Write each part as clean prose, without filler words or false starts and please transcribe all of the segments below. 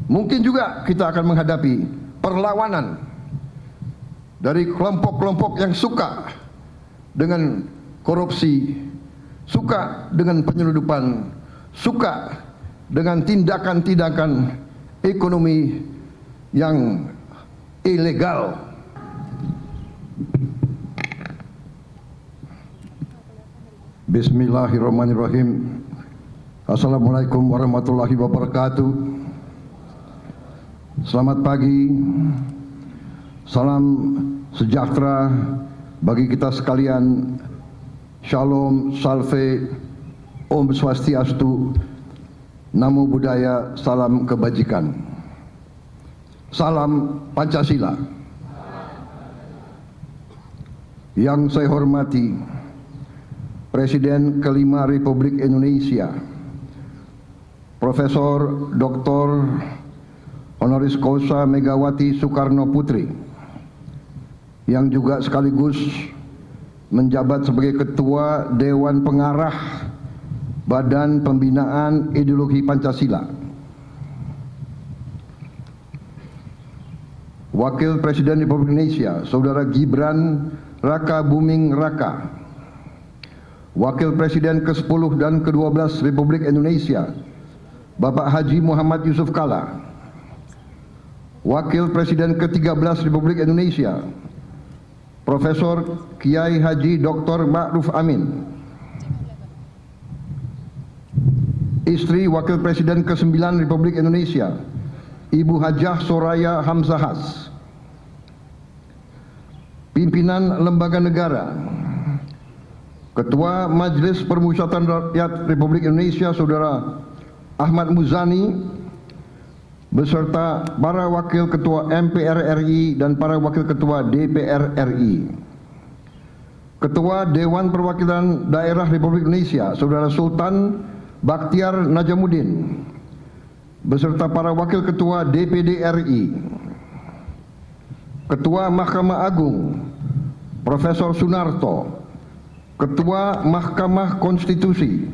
Mungkin juga kita akan menghadapi perlawanan dari kelompok-kelompok yang suka dengan korupsi, suka dengan penyeludupan, suka dengan tindakan-tindakan ekonomi yang ilegal. Bismillahirrahmanirrahim. Assalamualaikum warahmatullahi wabarakatuh. Selamat pagi. Salam sejahtera bagi kita sekalian. Shalom, salve, Om Swastiastu, Namo Buddhaya, salam kebajikan. Salam Pancasila. Yang saya hormati Presiden kelima Republik Indonesia, Profesor Dr. Honoris Causa Megawati Soekarno Putri, yang juga sekaligus menjabat sebagai Ketua Dewan Pengarah Badan Pembinaan Ideologi Pancasila. Wakil Presiden Republik Indonesia, Saudara Gibran Raka Buming Raka. Wakil Presiden ke-10 dan ke-12 Republik Indonesia, Bapak Haji Muhammad Yusuf Kalla. Wakil Presiden ke-13 Republik Indonesia, Profesor Kiai Haji Dr. Ma'ruf Amin. Istri Wakil Presiden ke-9 Republik Indonesia, Ibu Hajah Soraya Hamzahas. Pimpinan Lembaga Negara, Ketua Majelis Permusyawaratan Rakyat Republik Indonesia, Saudara Ahmad Muzani, beserta para Wakil Ketua MPR RI dan para Wakil Ketua DPR RI. Ketua Dewan Perwakilan Daerah Republik Indonesia, Saudara Sultan Bakhtiar Najamuddin, beserta para Wakil Ketua DPD RI. Ketua Mahkamah Agung, Profesor Sunarto. Ketua Mahkamah Konstitusi,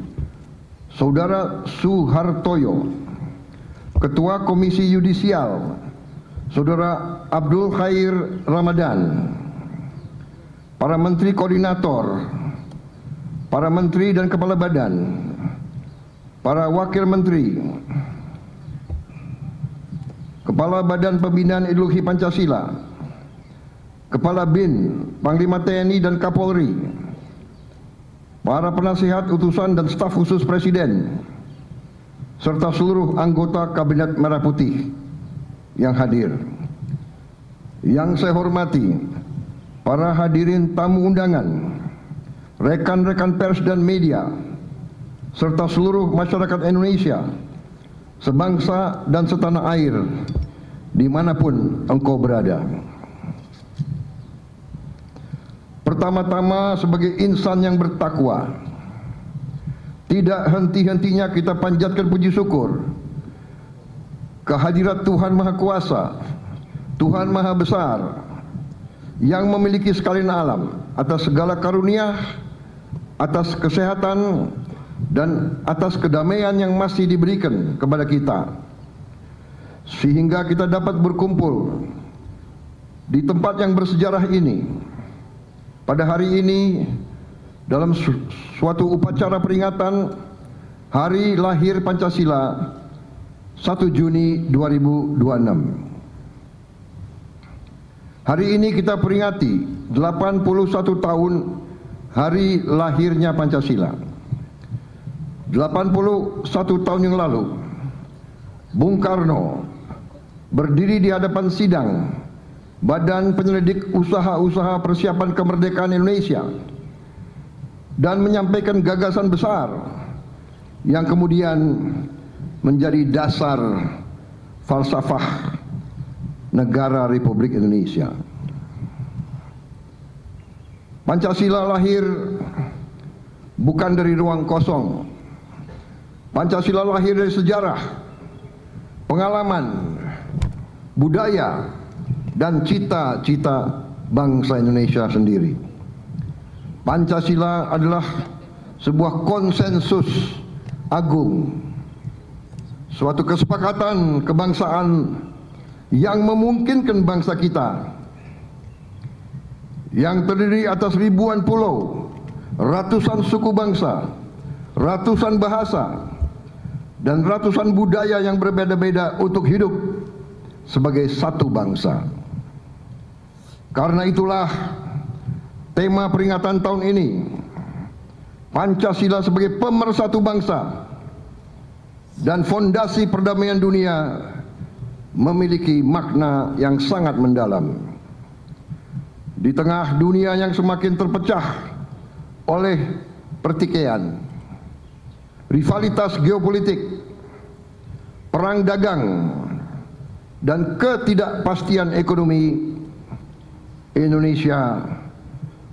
Saudara Suhartoyo. Ketua Komisi Yudisial, Saudara Abdul Khair Ramadan. Para Menteri Koordinator, para Menteri dan Kepala Badan, para Wakil Menteri, Kepala Badan Pembinaan Ideologi Pancasila, Kepala BIN, Panglima TNI dan Kapolri, para penasihat utusan dan staf khusus Presiden, serta seluruh anggota Kabinet Merah Putih yang hadir. Yang saya hormati para hadirin tamu undangan, rekan-rekan pers dan media, serta seluruh masyarakat Indonesia, sebangsa dan setanah air, dimanapun engkau berada. Pertama-tama, sebagai insan yang bertakwa, tidak henti-hentinya kita panjatkan puji syukur kehadirat Tuhan Maha Kuasa, Tuhan Maha Besar, yang memiliki sekalian alam, atas segala karunia, atas kesehatan, dan atas kedamaian yang masih diberikan kepada kita, sehingga kita dapat berkumpul di tempat yang bersejarah ini pada hari ini dalam suatu upacara peringatan Hari Lahir Pancasila 1 Juni 2026. Hari ini kita peringati 81 tahun hari lahirnya Pancasila. 81 tahun yang lalu, Bung Karno berdiri di hadapan sidang Badan Penyelidik Usaha-Usaha Persiapan Kemerdekaan Indonesia dan menyampaikan gagasan besar yang kemudian menjadi dasar falsafah negara Republik Indonesia. Pancasila lahir bukan dari ruang kosong. Pancasila lahir dari sejarah, pengalaman, budaya, dan cita-cita bangsa Indonesia sendiri. Pancasila adalah sebuah konsensus agung, suatu kesepakatan kebangsaan yang memungkinkan bangsa kita yang terdiri atas ribuan pulau, ratusan suku bangsa, ratusan bahasa, dan ratusan budaya yang berbeda-beda untuk hidup sebagai satu bangsa. Karena itulah tema peringatan tahun ini, Pancasila sebagai pemersatu bangsa dan fondasi perdamaian dunia, memiliki makna yang sangat mendalam. Di tengah dunia yang semakin terpecah oleh pertikaian, rivalitas geopolitik, perang dagang, dan ketidakpastian ekonomi, Indonesia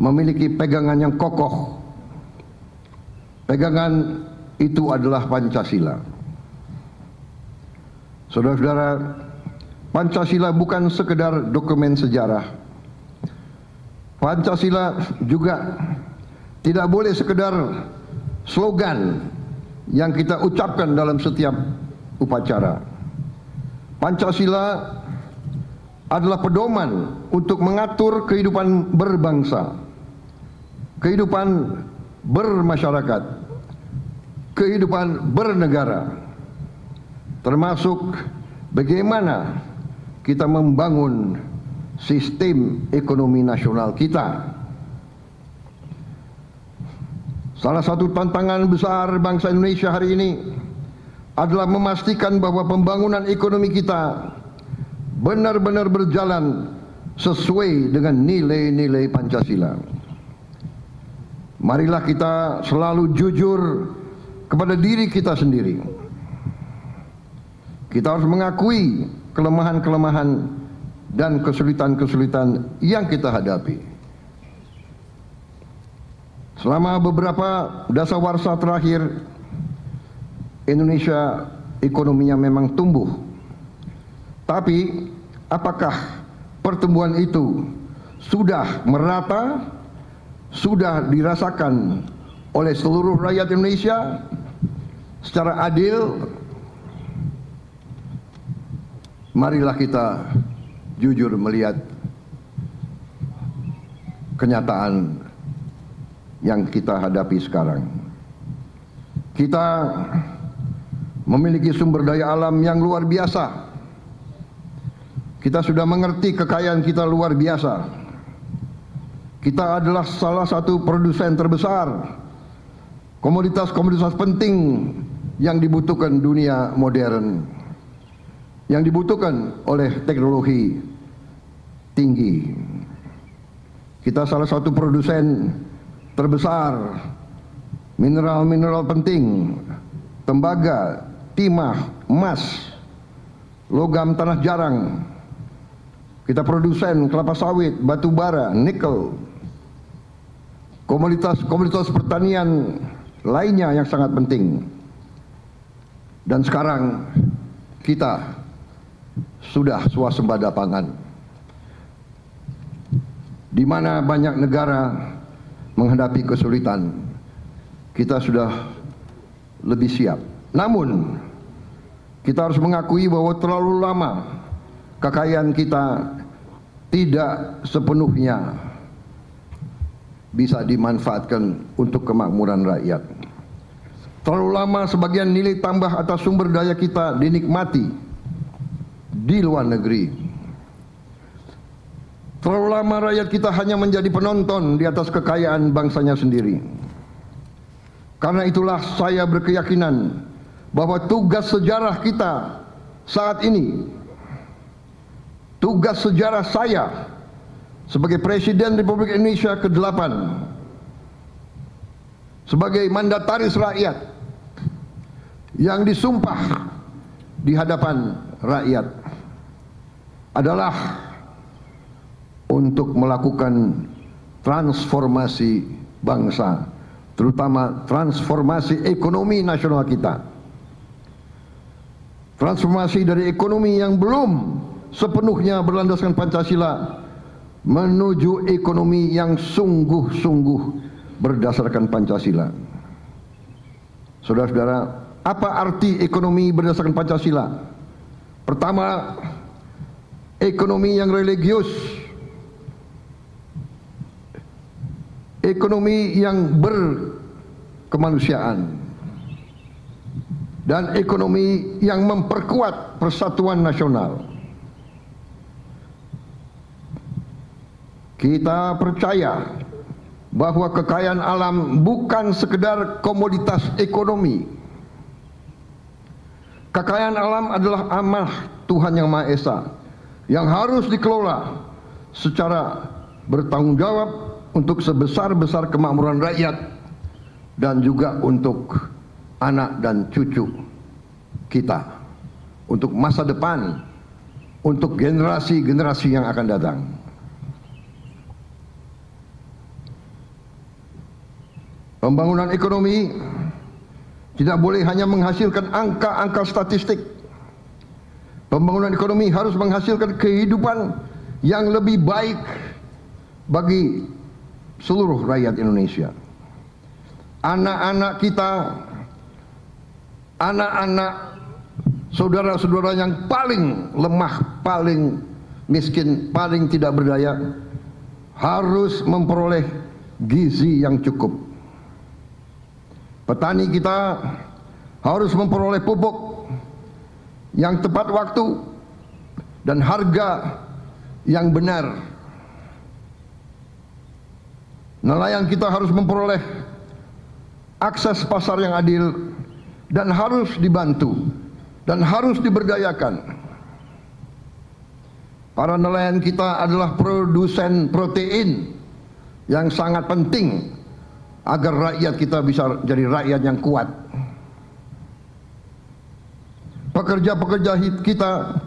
memiliki pegangan yang kokoh. Pegangan itu adalah Pancasila. Saudara-saudara, Pancasila bukan sekedar dokumen sejarah. Pancasila juga tidak boleh sekedar slogan yang kita ucapkan dalam setiap upacara. Pancasila adalah pedoman untuk mengatur kehidupan berbangsa, kehidupan bermasyarakat, kehidupan bernegara, termasuk bagaimana kita membangun sistem ekonomi nasional kita. Salah satu tantangan besar bangsa Indonesia hari ini adalah memastikan bahwa pembangunan ekonomi kita benar-benar berjalan sesuai dengan nilai-nilai Pancasila. Marilah kita selalu jujur kepada diri kita sendiri. Kita harus mengakui kelemahan-kelemahan dan kesulitan-kesulitan yang kita hadapi. Selama beberapa dasawarsa terakhir, Indonesia ekonominya memang tumbuh. Tapi apakah pertumbuhan itu sudah merata, sudah dirasakan oleh seluruh rakyat Indonesia secara adil? Marilah kita jujur melihat kenyataan yang kita hadapi sekarang. Kita memiliki sumber daya alam yang luar biasa. Kita sudah mengerti kekayaan kita luar biasa. Kita adalah salah satu produsen terbesar komoditas-komoditas penting yang dibutuhkan dunia modern, yang dibutuhkan oleh teknologi tinggi. Kita salah satu produsen terbesar mineral-mineral penting, tembaga, timah, emas, logam tanah jarang. Kita produsen kelapa sawit, batu bara, nikel, komoditas pertanian lainnya yang sangat penting. Dan sekarang kita sudah swasembada pangan, di mana banyak negara menghadapi kesulitan. Kita sudah lebih siap. Namun kita harus mengakui bahwa terlalu lama kekayaan kita tidak sepenuhnya bisa dimanfaatkan untuk kemakmuran rakyat. Terlalu lama sebagian nilai tambah atas sumber daya kita dinikmati di luar negeri. Terlalu lama rakyat kita hanya menjadi penonton di atas kekayaan bangsanya sendiri. Karena itulah saya berkeyakinan bahwa tugas sejarah kita saat ini, tugas sejarah saya sebagai Presiden Republik Indonesia ke-8, sebagai mandataris rakyat yang disumpah di hadapan rakyat, adalah untuk melakukan transformasi bangsa, terutama transformasi ekonomi nasional kita. Transformasi dari ekonomi yang belum sepenuhnya berlandaskan Pancasila menuju ekonomi yang sungguh-sungguh berdasarkan Pancasila. Saudara-saudara, apa arti ekonomi berdasarkan Pancasila? Pertama, ekonomi yang religius, ekonomi yang berkemanusiaan, dan ekonomi yang memperkuat persatuan nasional. Kita percaya bahwa kekayaan alam bukan sekedar komoditas ekonomi. Kekayaan alam adalah amanah Tuhan Yang Maha Esa yang harus dikelola secara bertanggung jawab untuk sebesar-besar kemakmuran rakyat dan juga untuk anak dan cucu kita, untuk masa depan, untuk generasi-generasi yang akan datang. Pembangunan ekonomi tidak boleh hanya menghasilkan angka-angka statistik. Pembangunan ekonomi harus menghasilkan kehidupan yang lebih baik bagi seluruh rakyat Indonesia. Anak-anak kita, anak-anak saudara-saudara yang paling lemah, paling miskin, paling tidak berdaya, harus memperoleh gizi yang cukup. Petani kita harus memperoleh pupuk yang tepat waktu dan harga yang benar. Nelayan kita harus memperoleh akses pasar yang adil dan harus dibantu dan harus diberdayakan. Para nelayan kita adalah produsen protein yang sangat penting agar rakyat kita bisa jadi rakyat yang kuat. Pekerja-pekerja kita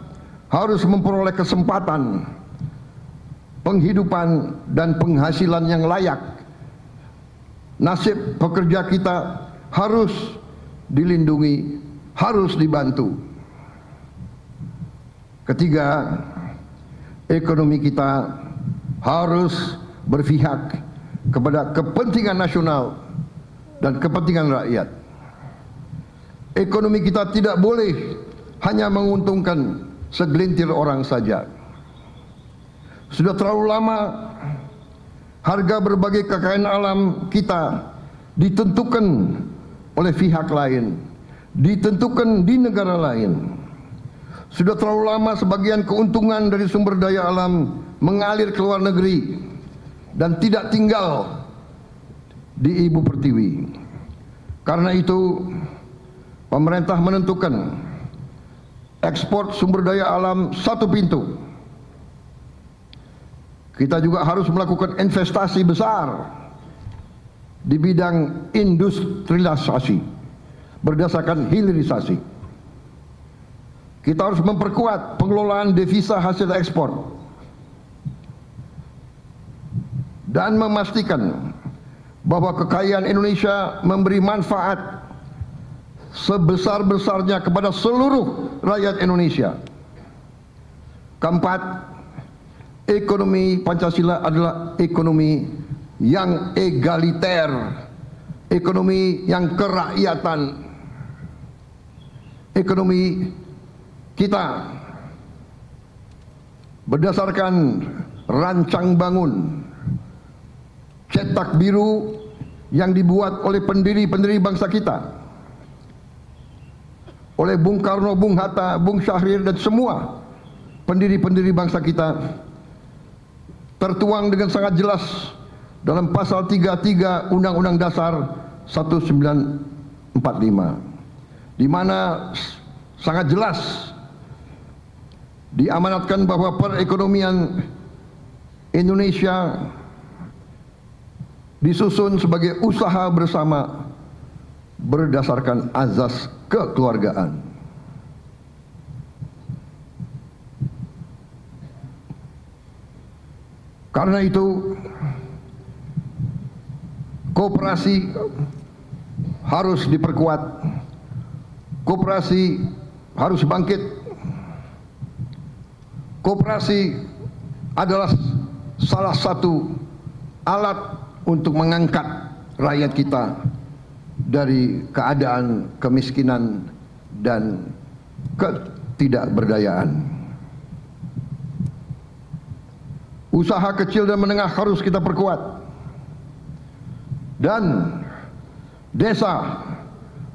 harus memperoleh kesempatan penghidupan dan penghasilan yang layak. Nasib pekerja kita harus dilindungi, harus dibantu. Ketiga, ekonomi kita harus berpihak kepada kepentingan nasional dan kepentingan rakyat. Ekonomi kita tidak boleh hanya menguntungkan segelintir orang saja. Sudah terlalu lama harga berbagai kekayaan alam kita ditentukan oleh pihak lain, ditentukan di negara lain. Sudah terlalu lama sebagian keuntungan dari sumber daya alam mengalir ke luar negeri dan tidak tinggal di ibu pertiwi. Karena itu pemerintah menentukan ekspor sumber daya alam satu pintu. Kita juga harus melakukan investasi besar di bidang industrialisasi berdasarkan hilirisasi. Kita harus memperkuat pengelolaan devisa hasil ekspor dan memastikan bahwa kekayaan Indonesia memberi manfaat sebesar-besarnya kepada seluruh rakyat Indonesia. Keempat, ekonomi Pancasila adalah ekonomi yang egaliter, ekonomi yang kerakyatan. Ekonomi kita berdasarkan rancang bangun cetak biru yang dibuat oleh pendiri-pendiri bangsa kita, oleh Bung Karno, Bung Hatta, Bung Syahrir dan semua pendiri-pendiri bangsa kita, tertuang dengan sangat jelas dalam pasal 33 Undang-Undang Dasar 1945, di mana sangat jelas diamanatkan bahwa perekonomian Indonesia disusun sebagai usaha bersama berdasarkan azas kekeluargaan. Karena itu koperasi harus diperkuat, koperasi harus bangkit. Koperasi adalah salah satu alat untuk mengangkat rakyat kita dari keadaan kemiskinan dan ketidakberdayaan. Usaha kecil dan menengah harus kita perkuat, dan desa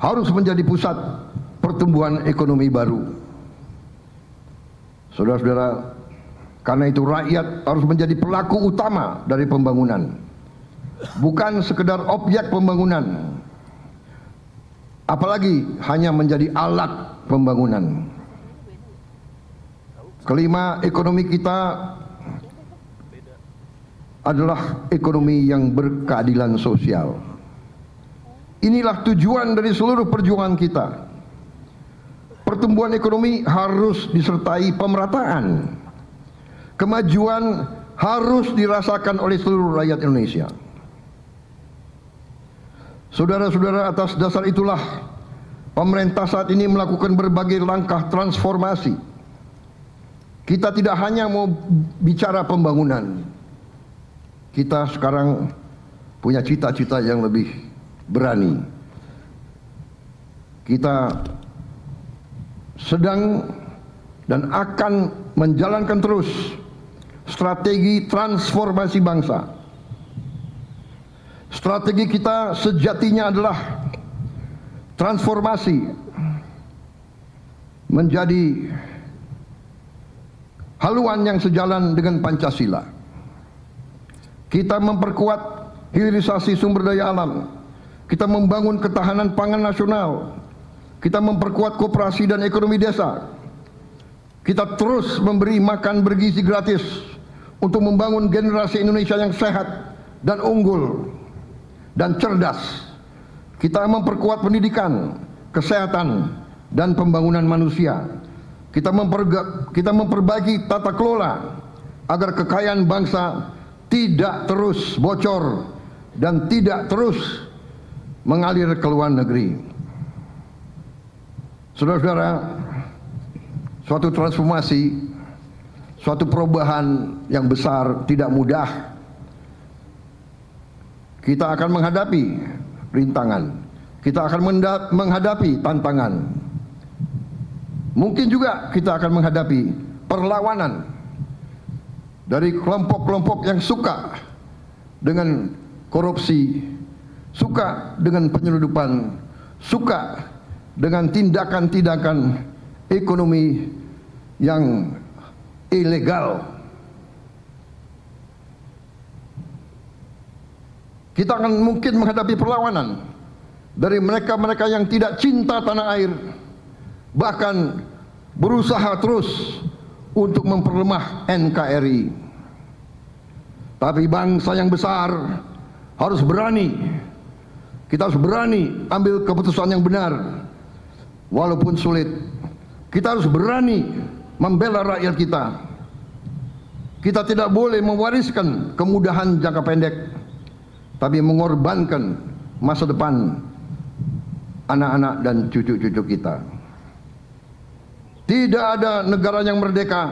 harus menjadi pusat pertumbuhan ekonomi baru. Saudara-saudara, karena itu rakyat harus menjadi pelaku utama dari pembangunan, bukan sekedar objek pembangunan, apalagi hanya menjadi alat pembangunan. Kelima, ekonomi kita adalah ekonomi yang berkeadilan sosial. Inilah tujuan dari seluruh perjuangan kita. Pertumbuhan ekonomi harus disertai pemerataan. Kemajuan harus dirasakan oleh seluruh rakyat Indonesia. Saudara-saudara, atas dasar itulah pemerintah saat ini melakukan berbagai langkah transformasi. Kita tidak hanya mau bicara pembangunan, kita sekarang punya cita-cita yang lebih berani. Kita sedang dan akan menjalankan terus strategi transformasi bangsa. Strategi kita sejatinya adalah transformasi menjadi haluan yang sejalan dengan Pancasila. Kita memperkuat hilirisasi sumber daya alam. Kita membangun ketahanan pangan nasional. Kita memperkuat koperasi dan ekonomi desa. Kita terus memberi makan bergizi gratis untuk membangun generasi Indonesia yang sehat dan unggul dan cerdas. Kita memperkuat pendidikan, kesehatan, dan pembangunan manusia. Kita memperbaiki tata kelola agar kekayaan bangsa tidak terus bocor dan tidak terus mengalir ke luar negeri. Saudara-saudara, suatu transformasi, suatu perubahan yang besar tidak mudah. Kita akan menghadapi rintangan, kita akan menghadapi tantangan. Mungkin juga kita akan menghadapi perlawanan dari kelompok-kelompok yang suka dengan korupsi, suka dengan penyeludupan, suka dengan tindakan-tindakan ekonomi yang ilegal. Kita akan mungkin menghadapi perlawanan dari mereka-mereka yang tidak cinta tanah air, bahkan berusaha terus untuk memperlemah NKRI. Tapi bangsa yang besar harus berani. Kita harus berani ambil keputusan yang benar walaupun sulit. Kita harus berani membela rakyat kita. Kita tidak boleh mewariskan kemudahan jangka pendek, tapi mengorbankan masa depan anak-anak dan cucu-cucu kita. Tidak ada negara yang merdeka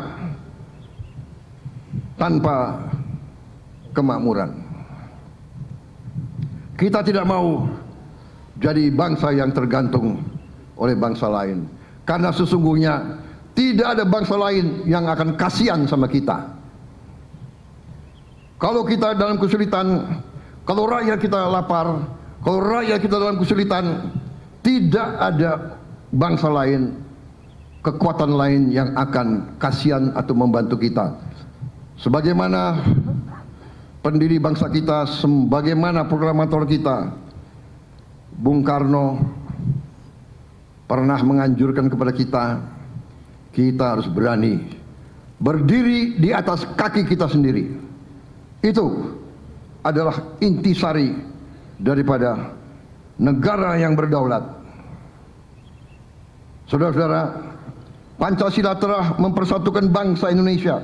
tanpa kemakmuran. Kita tidak mau jadi bangsa yang tergantung oleh bangsa lain, karena sesungguhnya tidak ada bangsa lain yang akan kasihan sama kita. Kalau kita dalam kesulitan, kalau rakyat kita lapar, kalau rakyat kita dalam kesulitan, tidak ada bangsa lain, kekuatan lain yang akan kasihan atau membantu kita. Sebagaimana pendiri bangsa kita, sebagaimana proklamator kita, Bung Karno pernah menganjurkan kepada kita harus berani berdiri di atas kaki kita sendiri. Itu adalah intisari daripada negara yang berdaulat. Saudara-saudara, Pancasila telah mempersatukan bangsa Indonesia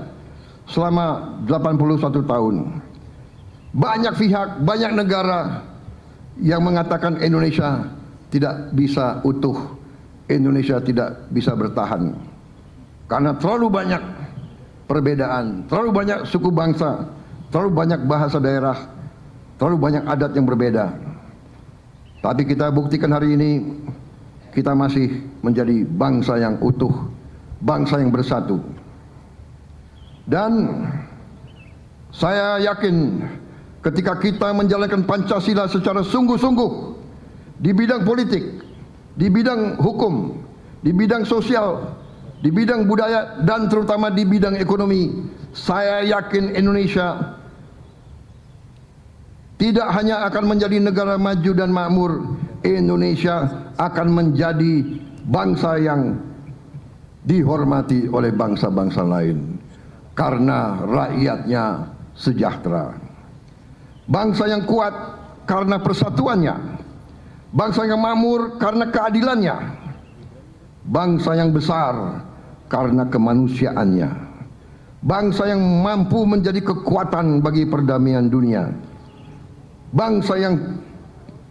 selama 81 tahun. Banyak pihak, banyak negara yang mengatakan Indonesia tidak bisa utuh, Indonesia tidak bisa bertahan, karena terlalu banyak perbedaan, terlalu banyak suku bangsa, terlalu banyak bahasa daerah, terlalu banyak adat yang berbeda. Tapi kita buktikan hari ini, kita masih menjadi bangsa yang utuh, bangsa yang bersatu. Dan saya yakin ketika kita menjalankan Pancasila secara sungguh-sungguh di bidang politik, di bidang hukum, di bidang sosial, di bidang budaya, dan terutama di bidang ekonomi, saya yakin Indonesia tidak hanya akan menjadi negara maju dan makmur, Indonesia akan menjadi bangsa yang dihormati oleh bangsa-bangsa lain karena rakyatnya sejahtera. Bangsa yang kuat karena persatuannya, bangsa yang makmur karena keadilannya, bangsa yang besar karena kemanusiaannya, bangsa yang mampu menjadi kekuatan bagi perdamaian dunia. Bangsa yang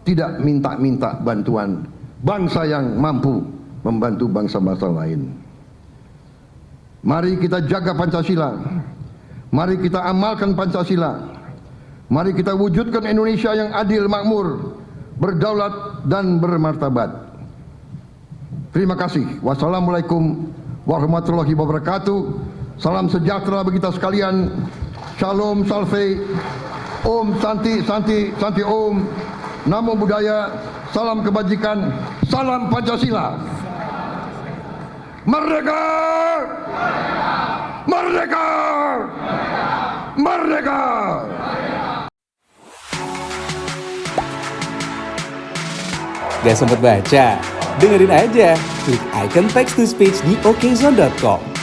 tidak minta-minta bantuan, bangsa yang mampu membantu bangsa-bangsa lain. Mari kita jaga Pancasila, mari kita amalkan Pancasila, mari kita wujudkan Indonesia yang adil, makmur, berdaulat dan bermartabat. Terima kasih. Wassalamualaikum warahmatullahi wabarakatuh. Salam sejahtera bagi kita sekalian. Shalom, salve. Om Santi, Santi, Santi Om. Namo Buddhaya. Salam kebajikan. Salam Pancasila. Merdeka! Merdeka! Merdeka! Gak sempet baca? Dengerin aja. Klik icon text to speech di okezone.com.